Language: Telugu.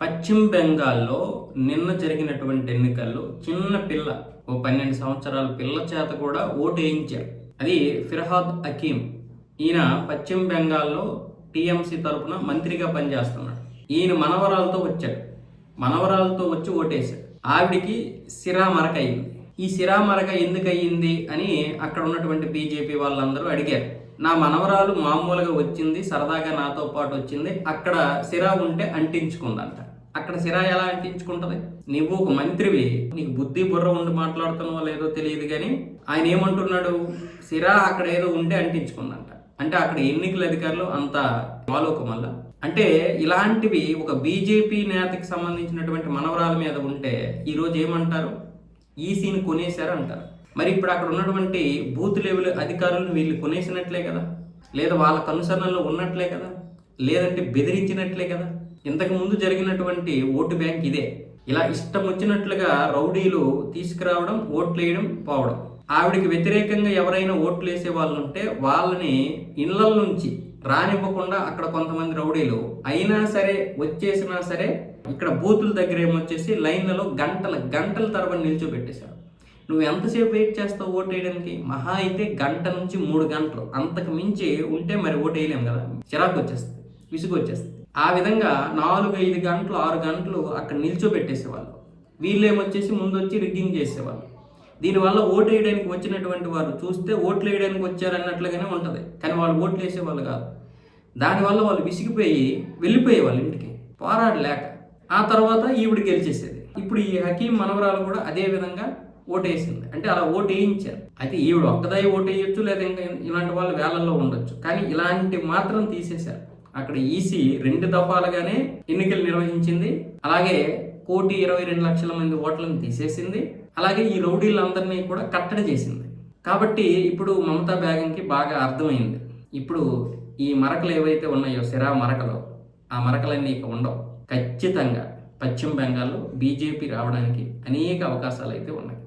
పశ్చిమ బెంగాల్లో నిన్న జరిగినటువంటి ఎన్నికల్లో చిన్న పిల్ల, ఓ 12 సంవత్సరాల పిల్ల చేత కూడా ఓటు వేయించారు. అది ఫిర్హాద్ హకీం. ఈయన పశ్చిమ బెంగాల్లో టీఎంసీ తరఫున మంత్రిగా పనిచేస్తున్నాడు. ఈయన మనవరాలతో వచ్చాడు. మనవరాలతో వచ్చి ఓటేశాడు. ఆవిడికి సిరా మరక అయింది. ఈ సిరా మరక ఎందుకు అయ్యింది అని అక్కడ ఉన్నటువంటి బీజేపీ వాళ్ళందరూ అడిగారు. నా మనవరాలు మామూలుగా వచ్చింది, సరదాగా నాతో పాటు వచ్చింది, అక్కడ సిరా ఉంటే అంటించుకుందంట. అక్కడ సిరా ఎలా అంటించుకుంటది? నువ్వు ఒక మంత్రివి, నీకు బుద్ధి బుర్ర ఉండి మాట్లాడుతున్నావో లేదో తెలియదు, కానీ ఆయన ఏమంటున్నాడు, సిరా అక్కడ ఏదో ఉంటే అంటించుకుందంట. అంటే అక్కడ ఎన్నికల అధికారులు అంత ఆలోకం వల్ల, అంటే ఇలాంటివి ఒక బీజేపీ నేతకి సంబంధించినటువంటి మనవరాల మీద ఉంటే ఈరోజు ఏమంటారు, ఈసీని కొనేశారు అంటారు. మరి ఇప్పుడు అక్కడ ఉన్నటువంటి బూత్ లెవెల్ అధికారులను వీళ్ళు కొనేసినట్లే కదా, లేదా వాళ్ళ కనుసరణలో ఉన్నట్లే కదా, లేదంటే బెదిరించినట్లే కదా. ఇంతకు ముందు జరిగినటువంటి ఓటు బ్యాంక్ ఇదే. ఇలా ఇష్టం వచ్చినట్లుగా రౌడీలు తీసుకురావడం, ఓట్లు వేయడం, పోవడం. ఆవిడికి వ్యతిరేకంగా ఎవరైనా ఓట్లు వేసే వాళ్ళు ఉంటే వాళ్ళని ఇళ్ల నుంచి రానివ్వకుండా అక్కడ కొంతమంది రౌడీలు అయినా సరే, వచ్చేసినా సరే, ఇక్కడ బూతుల దగ్గర ఏమొచ్చేసి లైన్లలో గంటల తరబడి నిల్చోబెట్టేశారు. నువ్వు ఎంతసేపు వెయిట్ చేస్తావు ఓటు వేయడానికి? మహా అయితే గంట నుంచి 3 గంటలు, అంతకు మించి ఉంటే మరి ఓటు వేయలేము కదా, చిరాకు వచ్చేస్తుంది, విసుగు వచ్చేస్తుంది. ఆ విధంగా 4-5 గంటలు 6 గంటలు అక్కడ నిల్చోబెట్టేసేవాళ్ళు. వీళ్ళేమొచ్చేసి ముందు వచ్చి రిగ్గింగ్ చేసేవాళ్ళు. దీనివల్ల ఓటు వేయడానికి వచ్చినటువంటి వారు చూస్తే ఓట్లు వేయడానికి వచ్చారన్నట్లుగానే ఉంటుంది, కానీ వాళ్ళు ఓట్లు వేసేవాళ్ళు కాదు. దానివల్ల వాళ్ళు విసిగిపోయి వెళ్ళిపోయేవాళ్ళు ఇంటికి, పోరాడలేక. ఆ తర్వాత ఈవిడ గెలిచేసేది. ఇప్పుడు ఈ హకీం మనవరాలు కూడా అదే విధంగా ఓటేసింది. అంటే అలా ఓటు వేయించారు. అయితే ఈవిడ ఒక్కదాయి ఓటు వేయొచ్చు, లేదా ఇంకా ఇలాంటి వాళ్ళు వేలల్లో ఉండొచ్చు, కానీ ఇలాంటి మాత్రం తీసేశారు. అక్కడ ఈసీ 2 దఫాలుగానే ఎన్నికలు నిర్వహించింది. అలాగే 1,22,00,000 మంది ఓట్లను తీసేసింది. అలాగే ఈ రౌడీలందరినీ కూడా కట్టడి చేసింది. కాబట్టి ఇప్పుడు మమతా బేగంకి బాగా అర్థమైంది. ఇప్పుడు ఈ మరకలు ఏవైతే ఉన్నాయో, సిరా మరకలు, ఆ మరకలన్నీ ఇక ఉండవు. ఖచ్చితంగా పశ్చిమ బెంగాల్లో బీజేపీ రావడానికి అనేక అవకాశాలు అయితే ఉన్నాయి.